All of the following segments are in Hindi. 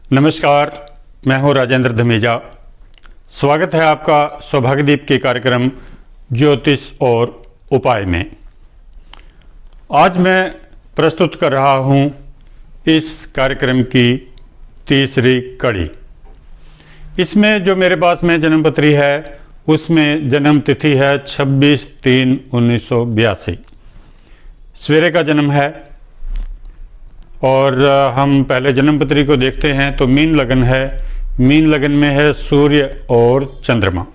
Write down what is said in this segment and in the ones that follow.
नमस्कार, मैं हूं राजेंद्र धमीजा। स्वागत है आपका सौभाग्यदीप के कार्यक्रम ज्योतिष और उपाय में। आज मैं प्रस्तुत कर रहा हूं इस कार्यक्रम की तीसरी कड़ी। इसमें जो मेरे पास में जन्मपत्री है उसमें जन्म तिथि है 26/3/1982, सवेरे का जन्म है। और हम पहले जन्मपत्री को देखते हैं तो मीन लगन है। मीन लगन में है सूर्य और चंद्रमा।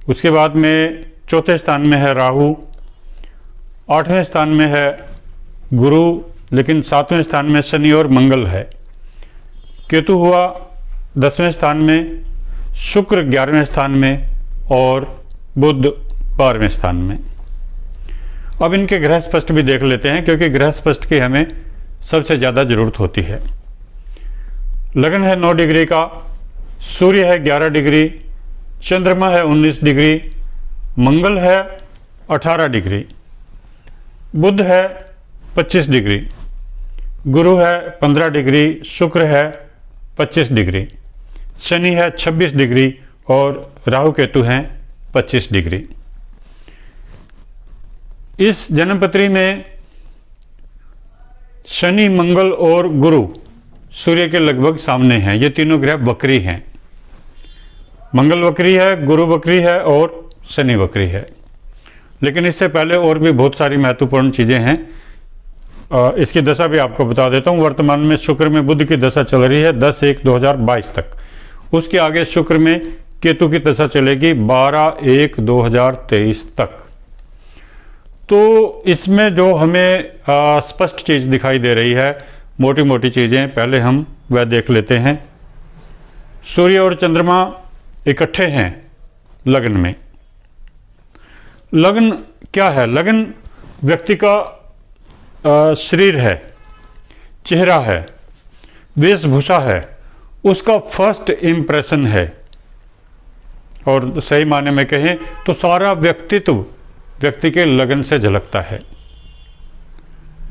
उसके बाद में चौथे स्थान में है राहु, 8वें स्थान में है गुरु, लेकिन 7वें स्थान में शनि और मंगल है। केतु हुआ 10वें स्थान में, शुक्र 11वें स्थान में और बुध 12वें स्थान में। अब इनके ग्रह स्पष्ट भी देख लेते हैं, क्योंकि ग्रह स्पष्ट की हमें सबसे ज़्यादा ज़रूरत होती है। लगन है 9 डिग्री का, सूर्य है 11 डिग्री, चंद्रमा है 19 डिग्री, मंगल है 18 डिग्री, बुध है 25 डिग्री, गुरु है 15 डिग्री, शुक्र है 25 डिग्री, शनि है 26 डिग्री और राहु केतु हैं 25 डिग्री। इस जन्मपत्री में शनि, मंगल और गुरु सूर्य के लगभग सामने हैं। ये तीनों ग्रह वक्री हैं। मंगल वक्री है, गुरु वक्री है और शनि वक्री है। लेकिन इससे पहले और भी बहुत सारी महत्वपूर्ण चीज़ें हैं। इसकी दशा भी आपको बता देता हूँ। वर्तमान में शुक्र में बुध की दशा चल रही है 10/1/2022 तक। उसके आगे शुक्र में केतु की दशा चलेगी 12/1/2023 तक। तो इसमें जो हमें स्पष्ट चीज़ दिखाई दे रही है, मोटी मोटी चीज़ें, पहले हम वह देख लेते हैं। सूर्य और चंद्रमा इकट्ठे हैं लगन में। लगन क्या है? लगन व्यक्ति का शरीर है, चेहरा है, वेशभूषा है, उसका फर्स्ट इम्प्रेशन है। और सही मायने में कहें तो सारा व्यक्तित्व व्यक्ति के लगन से झलकता है।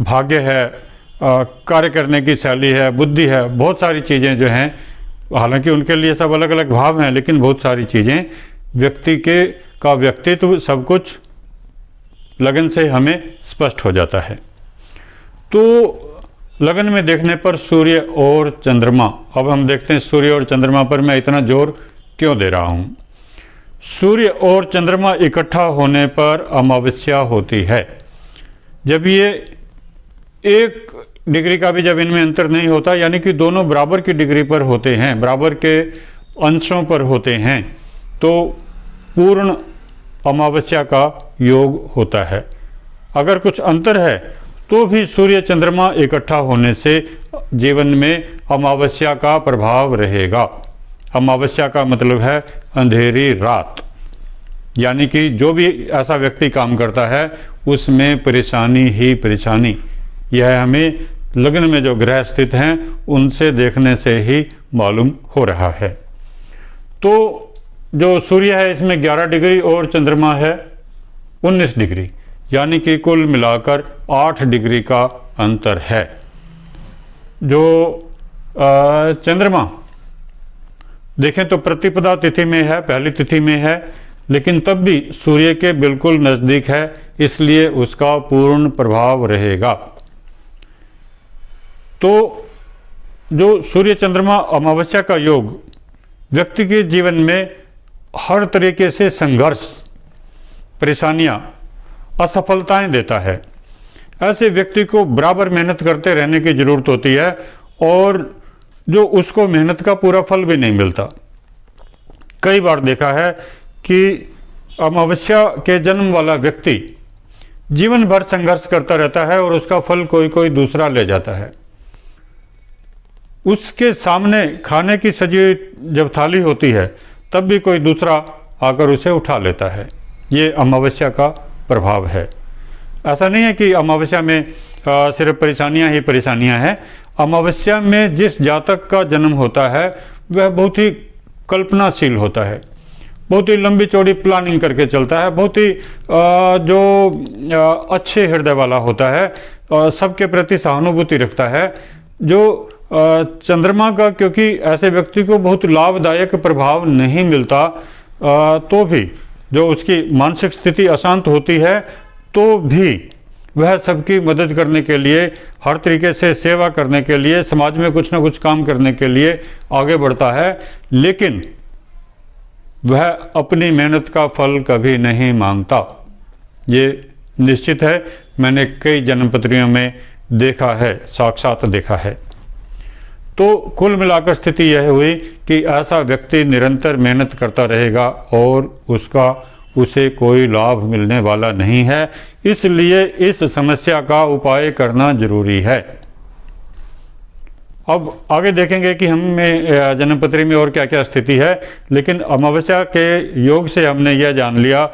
भाग्य है, कार्य करने की शैली है, बुद्धि है, बहुत सारी चीज़ें जो हैं, हालांकि उनके लिए सब अलग अलग भाव हैं, लेकिन बहुत सारी चीज़ें व्यक्ति का व्यक्तित्व सब कुछ लगन से हमें स्पष्ट हो जाता है। तो लगन में देखने पर सूर्य और चंद्रमा, अब हम देखते हैं सूर्य और चंद्रमा पर मैं इतना जोर क्यों दे रहा हूँ। सूर्य और चंद्रमा इकट्ठा होने पर अमावस्या होती है। जब ये 1 डिग्री का भी जब इनमें अंतर नहीं होता, यानी कि दोनों बराबर की डिग्री पर होते हैं, बराबर के अंशों पर होते हैं, तो पूर्ण अमावस्या का योग होता है। अगर कुछ अंतर है तो भी सूर्य चंद्रमा इकट्ठा होने से जीवन में अमावस्या का प्रभाव रहेगा। अमावस्या का मतलब है अंधेरी रात, यानी कि जो भी ऐसा व्यक्ति काम करता है उसमें परेशानी ही परेशानी। यह हमें लगन में जो ग्रह स्थित हैं उनसे देखने से ही मालूम हो रहा है। तो जो सूर्य है इसमें 11 डिग्री और चंद्रमा है 19 डिग्री, यानी कि कुल मिलाकर 8 डिग्री का अंतर है। जो चंद्रमा देखें तो प्रतिपदा तिथि में है, पहली तिथि में है, लेकिन तब भी सूर्य के बिल्कुल नज़दीक है, इसलिए उसका पूर्ण प्रभाव रहेगा। तो जो सूर्य चंद्रमा अमावस्या का योग व्यक्ति के जीवन में हर तरीके से संघर्ष, परेशानियां, असफलताएं देता है। ऐसे व्यक्ति को बराबर मेहनत करते रहने की जरूरत होती है और जो उसको मेहनत का पूरा फल भी नहीं मिलता। कई बार देखा है कि अमावस्या के जन्म वाला व्यक्ति जीवन भर संघर्ष करता रहता है और उसका फल कोई दूसरा ले जाता है। उसके सामने खाने की सजी जब थाली होती है तब भी कोई दूसरा आकर उसे उठा लेता है। ये अमावस्या का प्रभाव है। ऐसा नहीं है कि अमावस्या में सिर्फ परेशानियां ही परेशानियां हैं। अमावस्या में जिस जातक का जन्म होता है वह बहुत ही कल्पनाशील होता है, बहुत ही लंबी चौड़ी प्लानिंग करके चलता है, बहुत ही अच्छे हृदय वाला होता है, सबके प्रति सहानुभूति रखता है, जो चंद्रमा का क्योंकि ऐसे व्यक्ति को बहुत लाभदायक प्रभाव नहीं मिलता, तो भी जो उसकी मानसिक स्थिति अशांत होती है तो भी वह सबकी मदद करने के लिए, हर तरीके से सेवा करने के लिए, समाज में कुछ ना कुछ काम करने के लिए आगे बढ़ता है, लेकिन वह अपनी मेहनत का फल कभी नहीं मांगता। ये निश्चित है, मैंने कई जन्मपत्रियों में देखा है, साक्षात देखा है। तो कुल मिलाकर स्थिति यह हुई कि ऐसा व्यक्ति निरंतर मेहनत करता रहेगा और उसे कोई लाभ मिलने वाला नहीं है, इसलिए इस समस्या का उपाय करना जरूरी है। अब आगे देखेंगे कि हमें जन्मपत्री में और क्या क्या स्थिति है, लेकिन अमावस्या के योग से हमने यह जान लिया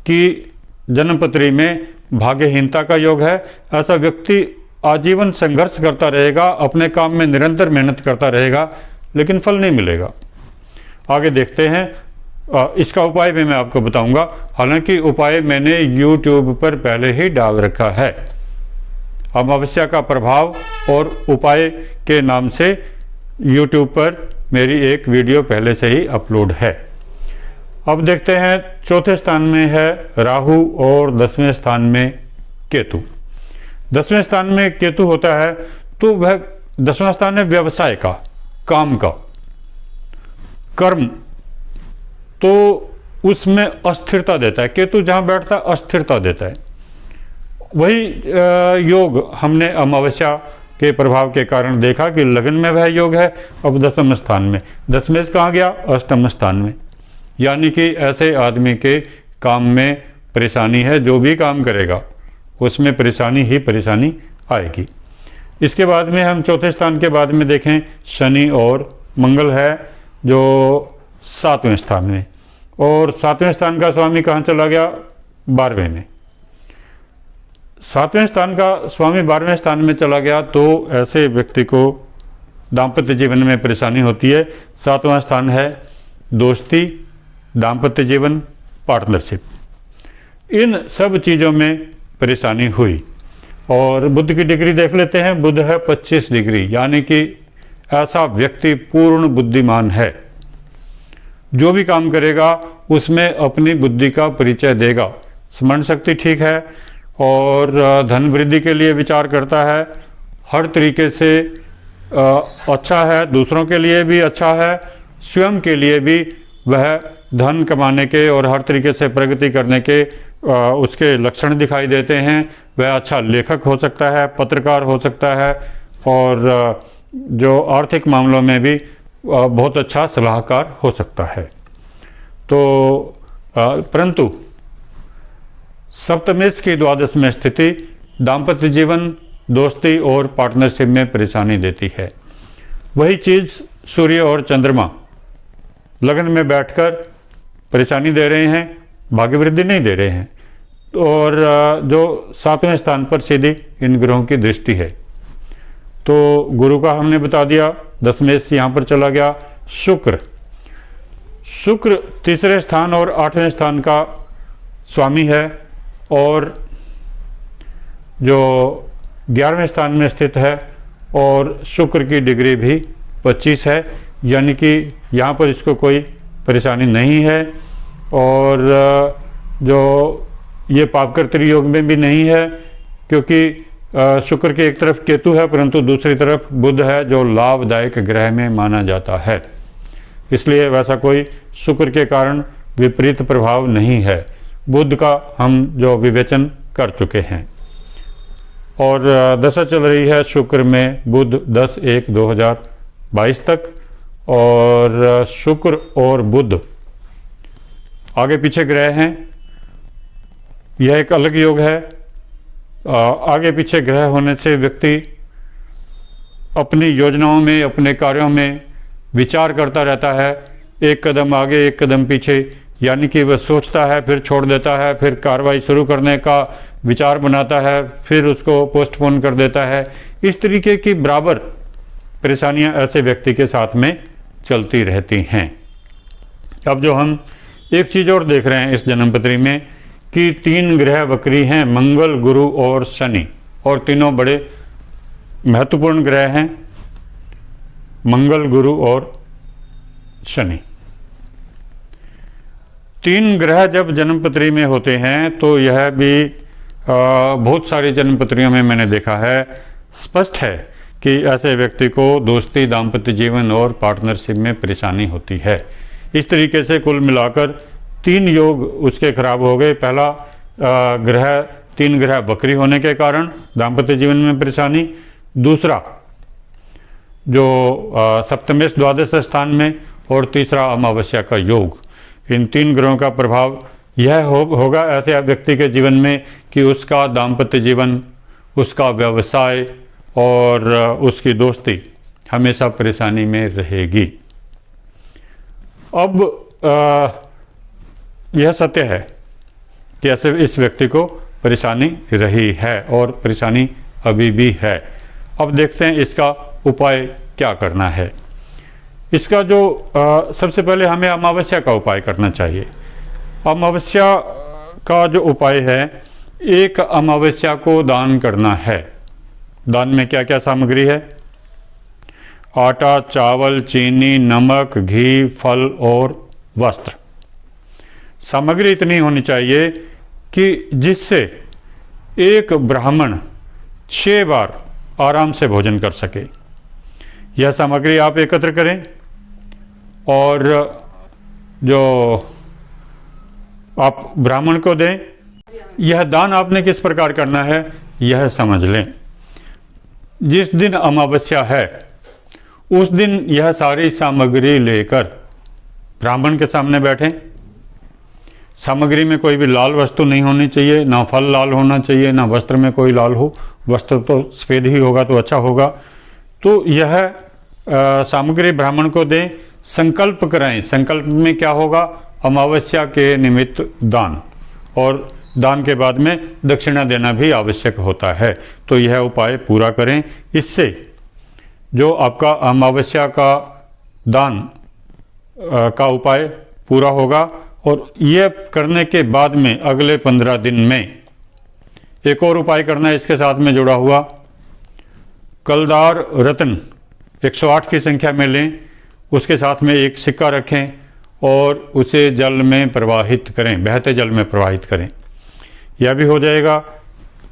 कि जन्मपत्री में भाग्यहीनता का योग है। ऐसा व्यक्ति आजीवन संघर्ष करता रहेगा, अपने काम में निरंतर मेहनत करता रहेगा, लेकिन फल नहीं मिलेगा। आगे देखते हैं, इसका उपाय भी मैं आपको बताऊंगा। हालांकि उपाय मैंने YouTube पर पहले ही डाल रखा है। अमावस्या का प्रभाव और उपाय के नाम से YouTube पर मेरी एक वीडियो पहले से ही अपलोड है। अब देखते हैं, चौथे स्थान में है राहु और 10वें स्थान में केतु। 10वें स्थान में केतु होता है तो वह 10वां स्थान है व्यवसाय का, काम का, कर्म, तो उसमें अस्थिरता देता है। केतु जहां बैठता है अस्थिरता देता है। वही योग हमने अमावस्या के प्रभाव के कारण देखा कि लगन में वह योग है, अब 10वें स्थान में। 10वें से कहाँ गया? अष्टम स्थान में। यानी कि ऐसे आदमी के काम में परेशानी है, जो भी काम करेगा उसमें परेशानी ही परेशानी आएगी। इसके बाद में हम चौथे स्थान के बाद में देखें, शनि और मंगल है जो 7वें स्थान में, और 7वें स्थान का स्वामी कहाँ चला गया? 12वें में। 7वें स्थान का स्वामी 12वें स्थान में चला गया तो ऐसे व्यक्ति को दाम्पत्य जीवन में परेशानी होती है। 7वां स्थान है दोस्ती, दाम्पत्य जीवन, पार्टनरशिप, इन सब चीज़ों में परेशानी हुई। और बुध की डिग्री देख लेते हैं। बुध है 25 डिग्री, यानी कि ऐसा व्यक्ति पूर्ण बुद्धिमान है। जो भी काम करेगा उसमें अपनी बुद्धि का परिचय देगा। स्मरण शक्ति ठीक है और धन वृद्धि के लिए विचार करता है, हर तरीके से अच्छा है, दूसरों के लिए भी अच्छा है, स्वयं के लिए भी वह धन कमाने के और हर तरीके से प्रगति करने के उसके लक्षण दिखाई देते हैं। वह अच्छा लेखक हो सकता है, पत्रकार हो सकता है, और जो आर्थिक मामलों में भी बहुत अच्छा सलाहकार हो सकता है। तो परंतु सप्तमेश की द्वादश में स्थिति दाम्पत्य जीवन, दोस्ती और पार्टनरशिप में परेशानी देती है। वही चीज़ सूर्य और चंद्रमा लगन में बैठकर परेशानी दे रहे हैं, भाग्य वृद्धि नहीं दे रहे हैं। और जो 7वें स्थान पर सीधी इन ग्रहों की दृष्टि है। तो गुरु का हमने बता दिया, 10वें से यहाँ पर चला गया। शुक्र तीसरे स्थान और 8वें स्थान का स्वामी है, और जो 11वें स्थान में स्थित है, और शुक्र की डिग्री भी 25 है, यानी कि यहाँ पर इसको कोई परेशानी नहीं है। और जो ये पापकर योग में भी नहीं है, क्योंकि शुक्र की एक तरफ केतु है परंतु दूसरी तरफ बुध है जो लाभदायक ग्रह में माना जाता है, इसलिए वैसा कोई शुक्र के कारण विपरीत प्रभाव नहीं है। बुध का हम जो विवेचन कर चुके हैं। और दशा चल रही है शुक्र में बुध 10/1/2022 तक, और शुक्र और बुध आगे पीछे ग्रह हैं। यह एक अलग योग है। आगे पीछे ग्रह होने से व्यक्ति अपनी योजनाओं में, अपने कार्यों में विचार करता रहता है, एक कदम आगे एक कदम पीछे, यानी कि वह सोचता है फिर छोड़ देता है, फिर कार्रवाई शुरू करने का विचार बनाता है, फिर उसको पोस्टपोन कर देता है। इस तरीके की बराबर परेशानियां ऐसे व्यक्ति के साथ में चलती रहती हैं। अब जो हम एक चीज़ और देख रहे हैं इस जन्मपत्री में कि 3 ग्रह वक्री हैं, मंगल, गुरु और शनि, और तीनों बड़े महत्वपूर्ण ग्रह हैं। मंगल, गुरु और शनि। 3 ग्रह जब जन्मपत्री में होते हैं तो यह भी बहुत सारी जन्मपत्रियों में मैंने देखा है, स्पष्ट है कि ऐसे व्यक्ति को दोस्ती, दाम्पत्य जीवन और पार्टनरशिप में परेशानी होती है। इस तरीके से कुल मिलाकर 3 योग उसके खराब हो गए। पहला ग्रह 3 ग्रह वक्री होने के कारण दाम्पत्य जीवन में परेशानी, दूसरा जो सप्तमेश द्वादश स्थान में, और तीसरा अमावस्या का योग। इन 3 ग्रहों का प्रभाव यह होगा ऐसे व्यक्ति के जीवन में कि उसका दाम्पत्य जीवन, उसका व्यवसाय और उसकी दोस्ती हमेशा परेशानी में रहेगी। अब यह सत्य है कि ऐसे इस व्यक्ति को परेशानी रही है और परेशानी अभी भी है। अब देखते हैं इसका उपाय क्या करना है। इसका जो सबसे पहले हमें अमावस्या का उपाय करना चाहिए। अमावस्या का जो उपाय है, एक अमावस्या को दान करना है। दान में क्या क्या सामग्री है? आटा, चावल, चीनी, नमक, घी, फल और वस्त्र। सामग्री इतनी होनी चाहिए कि जिससे एक ब्राह्मण 6 बार आराम से भोजन कर सके। यह सामग्री आप एकत्र करें और जो आप ब्राह्मण को दें। यह दान आपने किस प्रकार करना है यह समझ लें। जिस दिन अमावस्या है उस दिन यह सारी सामग्री लेकर ब्राह्मण के सामने बैठें। सामग्री में कोई भी लाल वस्तु नहीं होनी चाहिए, ना फल लाल होना चाहिए, ना वस्त्र में कोई लाल हो। वस्त्र तो सफ़ेद ही होगा तो अच्छा होगा। तो यह सामग्री ब्राह्मण को दें, संकल्प कराएं। संकल्प में क्या होगा? अमावस्या के निमित्त दान, और दान के बाद में दक्षिणा देना भी आवश्यक होता है। तो यह उपाय पूरा करें। इससे जो आपका अमावस्या का दान का उपाय पूरा होगा। और यह करने के बाद में अगले 15 दिन में एक और उपाय करना है इसके साथ में जुड़ा हुआ। कलदार रत्न 108 की संख्या में लें, उसके साथ में एक सिक्का रखें और उसे जल में प्रवाहित करें, बहते जल में प्रवाहित करें। यह भी हो जाएगा।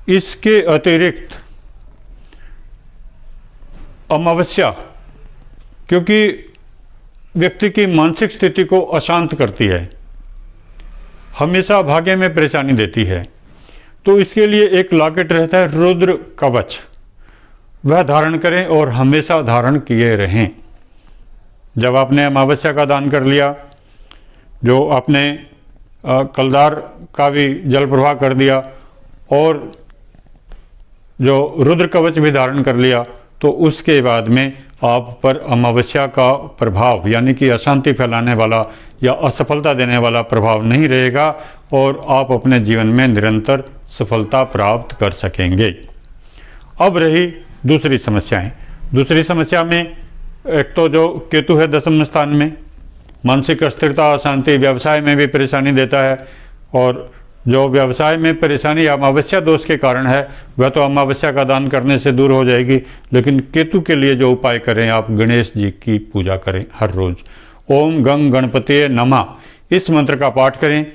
इसके अतिरिक्त अमावस्या क्योंकि व्यक्ति की मानसिक स्थिति को अशांत करती है, हमेशा भाग्य में परेशानी देती है, तो इसके लिए एक लॉकेट रहता है रुद्र कवच, वह धारण करें और हमेशा धारण किए रहें। जब आपने अमावस्या का दान कर लिया, जो आपने कलदार का भी जल प्रवाह कर दिया और जो रुद्र कवच भी धारण कर लिया, तो उसके बाद में आप पर अमावस्या का प्रभाव यानी कि अशांति फैलाने वाला या असफलता देने वाला प्रभाव नहीं रहेगा और आप अपने जीवन में निरंतर सफलता प्राप्त कर सकेंगे। अब रही दूसरी समस्याएं। दूसरी समस्या में एक तो जो केतु है 10वें स्थान में, मानसिक अस्थिरता, अशांति, व्यवसाय में भी परेशानी देता है। और जो व्यवसाय में परेशानी अमावस्या दोष के कारण है वह तो अमावस्या का दान करने से दूर हो जाएगी, लेकिन केतु के लिए जो उपाय करें, आप गणेश जी की पूजा करें हर रोज। ओम गंग गणपतिये नमः इस मंत्र का पाठ करें।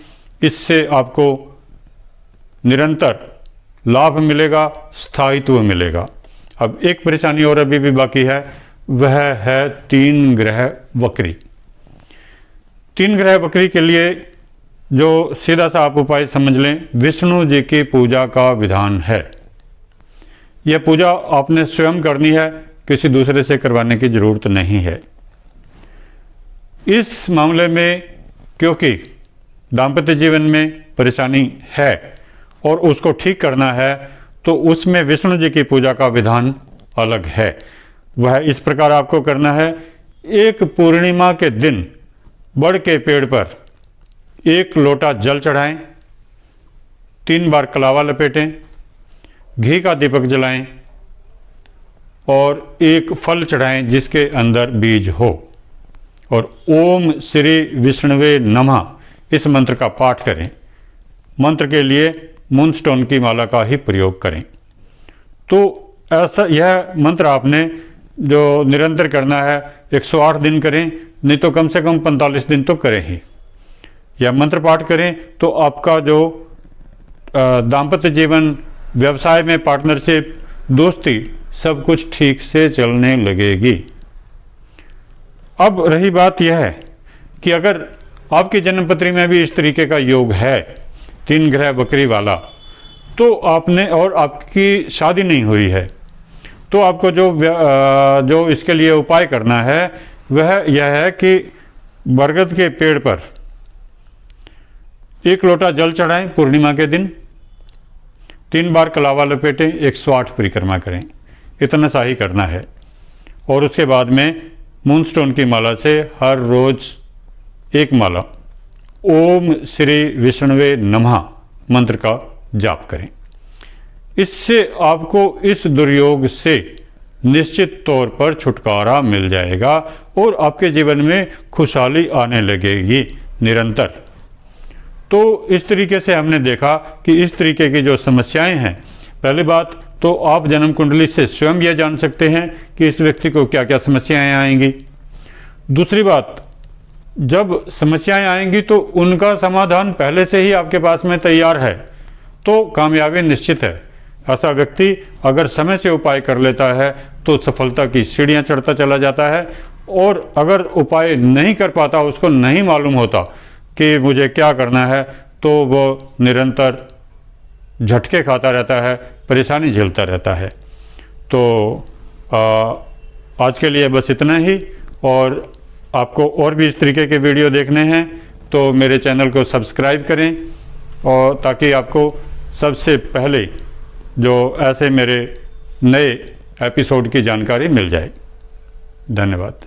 इससे आपको निरंतर लाभ मिलेगा, स्थायित्व मिलेगा। अब एक परेशानी और अभी भी बाकी है, वह है 3 ग्रह वक्री। 3 ग्रह वक्री के लिए जो सीधा सा आप उपाय समझ लें, विष्णु जी की पूजा का विधान है। यह पूजा आपने स्वयं करनी है, किसी दूसरे से करवाने की जरूरत नहीं है। इस मामले में क्योंकि दाम्पत्य जीवन में परेशानी है और उसको ठीक करना है, तो उसमें विष्णु जी की पूजा का विधान अलग है। वह इस प्रकार आपको करना है। एक पूर्णिमा के दिन बड़ के पेड़ पर 1 लोटा जल चढ़ाएं, 3 बार कलावा लपेटें, घी का दीपक जलाएं और एक फल चढ़ाएं जिसके अंदर बीज हो, और ओम श्री विष्णुवे नमः इस मंत्र का पाठ करें। मंत्र के लिए मूनस्टोन की माला का ही प्रयोग करें। तो ऐसा यह मंत्र आपने जो निरंतर करना है 108 दिन करें, नहीं तो कम से कम 45 दिन तो करें ही, या मंत्र पाठ करें, तो आपका जो दाम्पत्य जीवन, व्यवसाय में पार्टनरशिप, दोस्ती, सब कुछ ठीक से चलने लगेगी। अब रही बात यह है कि अगर आपकी जन्मपत्री में भी इस तरीके का योग है, 3 ग्रह बकरी वाला, तो आपने और आपकी शादी नहीं हुई है, तो आपको जो इसके लिए उपाय करना है वह यह है कि बरगद के पेड़ पर 1 लोटा जल चढ़ाएं पूर्णिमा के दिन, 3 बार कलावा लपेटें, 108 परिक्रमा करें, इतना सा ही करना है। और उसके बाद में मूनस्टोन की माला से हर रोज 1 माला ओम श्री विष्णुवे नमः मंत्र का जाप करें। इससे आपको इस दुर्योग से निश्चित तौर पर छुटकारा मिल जाएगा और आपके जीवन में खुशहाली आने लगेगी निरंतर। तो इस तरीके से हमने देखा कि इस तरीके की जो समस्याएं हैं, पहली बात तो आप जन्म कुंडली से स्वयं यह जान सकते हैं कि इस व्यक्ति को क्या क्या समस्याएं आएंगी। दूसरी बात, जब समस्याएं आएंगी तो उनका समाधान पहले से ही आपके पास में तैयार है, तो कामयाबी निश्चित है। ऐसा व्यक्ति अगर समय से उपाय कर लेता है तो सफलता की सीढ़ियां चढ़ता चला जाता है, और अगर उपाय नहीं कर पाता, उसको नहीं मालूम होता कि मुझे क्या करना है, तो वो निरंतर झटके खाता रहता है, परेशानी झेलता रहता है। तो आज के लिए बस इतना ही, और आपको और भी इस तरीके के वीडियो देखने हैं तो मेरे चैनल को सब्सक्राइब करें, और ताकि आपको सबसे पहले जो ऐसे मेरे नए एपिसोड की जानकारी मिल जाए। धन्यवाद।